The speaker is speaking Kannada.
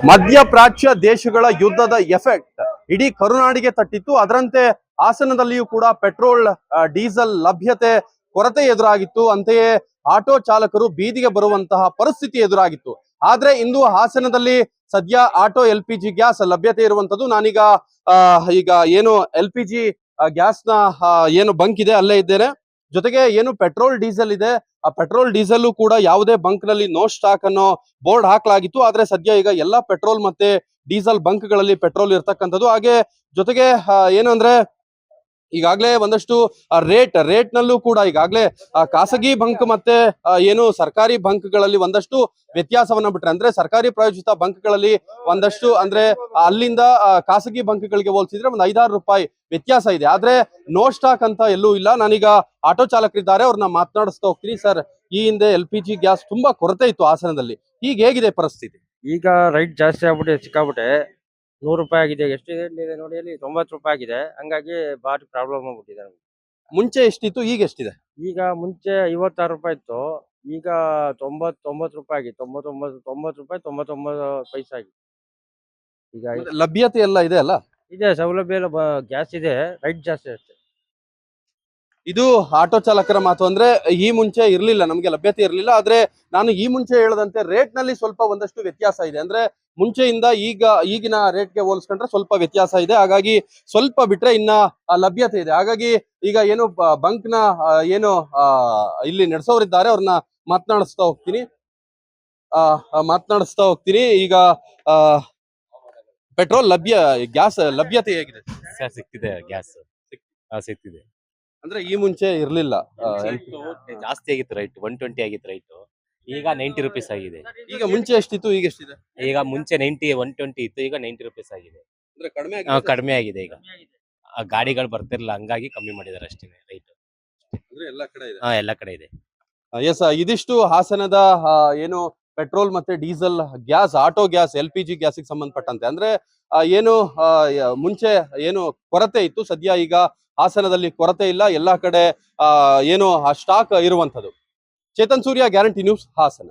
ಮಧ್ಯಪ್ರಾಚ್ಯ ದೇಶಗಳ ಯುದ್ಧದ ಎಫೆಕ್ಟ್ ಇಡೀ ಕರುನಾಡಿಗೆ ತಟ್ಟಿತ್ತು. ಅದರಂತೆ ಹಾಸನದಲ್ಲಿಯೂ ಕೂಡ ಪೆಟ್ರೋಲ್ ಡೀಸೆಲ್ ಲಭ್ಯತೆ ಕೊರತೆ ಎದುರಾಗಿತ್ತು. ಅಂತೆಯೇ ಆಟೋ ಚಾಲಕರು ಬೀದಿಗೆ ಬರುವಂತಹ ಪರಿಸ್ಥಿತಿ ಎದುರಾಗಿತ್ತು. ಆದ್ರೆ ಇಂದು ಹಾಸನದಲ್ಲಿ ಸದ್ಯ ಆಟೋ LPG ಗ್ಯಾಸ್ ಲಭ್ಯತೆ ಇರುವಂತದ್ದು. ನಾನೀಗ ಈಗ ಏನು LPG ಗ್ಯಾಸ್ ನ ಏನು ಬಂಕ್ ಇದೆ ಅಲ್ಲೇ ಇದ್ದೇನೆ. ಜೊತೆಗೆ ಏನು ಪೆಟ್ರೋಲ್ ಡೀಸೆಲ್ ಇದೆ, ಆ ಪೆಟ್ರೋಲ್ ಡೀಸೆಲ್ ಕೂಡ ಯಾವುದೇ ಬಂಕ್ ನಲ್ಲಿ ನೋ ಸ್ಟಾಕ್ ಅನ್ನೋ ಬೋರ್ಡ್ ಹಾಕಲಾಗಿತ್ತು. ಆದ್ರೆ ಸದ್ಯ ಈಗ ಎಲ್ಲಾ ಪೆಟ್ರೋಲ್ ಮತ್ತೆ ಡೀಸೆಲ್ ಬಂಕ್ ಗಳಲ್ಲಿ ಪೆಟ್ರೋಲ್ ಇರ್ತಕ್ಕಂಥದ್ದು. ಹಾಗೆ ಜೊತೆಗೆ ಏನಂದ್ರೆ ಈಗಾಗಲೇ ಒಂದಷ್ಟು ರೇಟ್ ನಲ್ಲೂ ಕೂಡ ಈಗಾಗಲೇ ಖಾಸಗಿ ಬಂಕ್ ಮತ್ತೆ ಏನು ಸರ್ಕಾರಿ ಬಂಕ್ ಗಳಲ್ಲಿ ಒಂದಷ್ಟು ವ್ಯತ್ಯಾಸವನ್ನ ಬಿಟ್ರೆ, ಅಂದ್ರೆ ಸರ್ಕಾರಿ ಪ್ರಾಯೋಜಿತ ಬಂಕ್ ಗಳಲ್ಲಿ ಒಂದಷ್ಟು ಅಂದ್ರೆ ಅಲ್ಲಿಂದ ಖಾಸಗಿ ಬಂಕ್ ಗಳಿಗೆ ಹೋಲಿಸಿದ್ರೆ ಒಂದು 5-6 ರೂಪಾಯಿ ವ್ಯತ್ಯಾಸ ಇದೆ. ಆದ್ರೆ ನೋ ಸ್ಟಾಕ್ ಅಂತ ಎಲ್ಲೂ ಇಲ್ಲ. ನಾನೀಗ ಆಟೋ ಚಾಲಕರಿದ್ದಾರೆ, ಅವ್ರನ್ನ ಮಾತನಾಡಿಸ್ತಾ ಹೋಗ್ತೀನಿ. ಸರ್, ಈ ಹಿಂದೆ LPG ಗ್ಯಾಸ್ ತುಂಬಾ ಕೊರತೆ ಇತ್ತು ಹಾಸನದಲ್ಲಿ, ಈಗ ಹೇಗಿದೆ ಪರಿಸ್ಥಿತಿ? ಈಗ ರೈಟ್ ಜಾಸ್ತಿ ಆಗ್ಬಿಟ್ಟಿದೆ, ಸಿಕ್ಕಾಬಿಟ್ಟೆ. 100 ರೂಪಾಯಿ ಆಗಿದೆ. ಎಷ್ಟಿದೆ ನೋಡಿ, ಅಲ್ಲಿ 90 ರೂಪಾಯಿ ಆಗಿದೆ. ಹಂಗಾಗಿ ಭಾರಿ ಪ್ರಾಬ್ಲಮ್ ಆಗ್ಬಿಟ್ಟಿದೆ ನಮ್ಗೆ. ಮುಂಚೆ ಎಷ್ಟಿತ್ತು, ಈಗ ಎಷ್ಟಿದೆ? ಈಗ ಮುಂಚೆ 56 ರೂಪಾಯಿ ಇತ್ತು, ಈಗ 90 ರೂಪಾಯಿ ಆಗಿದೆ. 90 ರೂಪಾಯಿ 99 ಪೈಸೆ ಆಗಿದೆ. ಈಗ ಲಭ್ಯತೆ ಎಲ್ಲ ಇದೆ ಅಲ್ಲ? ಇದೆ, ಸೌಲಭ್ಯ ಎಲ್ಲ ಗ್ಯಾಸ್ ಇದೆ, ರೈಟ್ ಜಾಸ್ತಿ ಅಷ್ಟೇ. ಇದು ಆಟೋ ಚಾಲಕರ ಮಾತು. ಅಂದ್ರೆ ಈ ಮುಂಚೆ ಇರ್ಲಿಲ್ಲ, ನಮ್ಗೆ ಲಭ್ಯತೆ ಇರ್ಲಿಲ್ಲ. ಆದ್ರೆ ನಾನು ಈ ಮುಂಚೆ ಹೇಳದಂತೆ ರೇಟ್ ನಲ್ಲಿ ಸ್ವಲ್ಪ ಒಂದಷ್ಟು ವ್ಯತ್ಯಾಸ ಇದೆ. ಅಂದ್ರೆ ಮುಂಚೆಯಿಂದ ಈಗಿನ ರೇಟ್ಗೆ ಹೋಲಿಸ್ಕೊಂಡ್ರೆ ಸ್ವಲ್ಪ ವ್ಯತ್ಯಾಸ ಇದೆ. ಹಾಗಾಗಿ ಸ್ವಲ್ಪ ಬಿಟ್ರೆ ಇನ್ನ ಲಭ್ಯತೆ ಇದೆ. ಹಾಗಾಗಿ ಈಗ ಏನು ಬಂಕ್ ನ ಏನು ಇಲ್ಲಿ ನಡೆಸೋರಿದ್ದಾರೆ, ಅವ್ರನ್ನ ಮಾತನಾಡಿಸ್ತಾ ಹೋಗ್ತೀನಿ. ಈಗ ಪೆಟ್ರೋಲ್ ಗ್ಯಾಸ್ ಲಭ್ಯತೆ ಹೇಗಿದೆ? ಸಿಕ್ತಿದೆ, ಗ್ಯಾಸ್ ಸಿಕ್ತಿದೆ. ಅಂದ್ರೆ ಈ ಮುಂಚೆ ಇರ್ಲಿಲ್ಲ, ಜಾಸ್ತಿ ಆಗಿತ್ತು ರೈಟ್, 120 ಆಗಿತ್ತು ರೈಟ್. ಈಗ 90 ರುಪೀಸ್ ಆಗಿದೆ. ಈಗ ಮುಂಚೆ ಎಷ್ಟಿತ್ತು, ಈಗ ಎಷ್ಟಿದೆ? ಈಗ ಮುಂಚೆ 120 ಇತ್ತು, ಈಗ 90 ರುಪೀಸ್ ಆಗಿದೆ. ಅಂದ್ರೆ ಕಡಿಮೆ ಆಗಿದೆ. ಈಗ ಗಾಡಿಗಳು ಬರ್ತಿರ್ಲಿಲ್ಲ, ಹಂಗಾಗಿ ಕಮ್ಮಿ ಮಾಡಿದಾರೆ ಅಷ್ಟೇ ರೈಟ್. ಅಂದ್ರೆ ಎಲ್ಲಾ ಕಡೆ ಇದೆ. ಎಲ್ಲ ಕಡೆ ಇದೆ. ಎಸ್, ಇದಿಷ್ಟು ಹಾಸನದ ಏನು ಪೆಟ್ರೋಲ್ ಮತ್ತೆ diesel gas, auto gas, LPG ಗ್ಯಾಸ್ಗೆ ಸಂಬಂಧಪಟ್ಟಂತೆ. ಅಂದ್ರೆ ಏನು ಮುಂಚೆ ಏನು ಕೊರತೆ ಇತ್ತು, ಸದ್ಯ ಈಗ ಹಾಸನದಲ್ಲಿ ಕೊರತೆ ಇಲ್ಲ. ಎಲ್ಲಾ ಕಡೆ ಏನು ಸ್ಟಾಕ್ ಇರುವಂತದ್ದು. ಚೇತನ್ ಸೂರ್ಯ, ಗ್ಯಾರಂಟಿ ನ್ಯೂಸ್, ಹಾಸನ.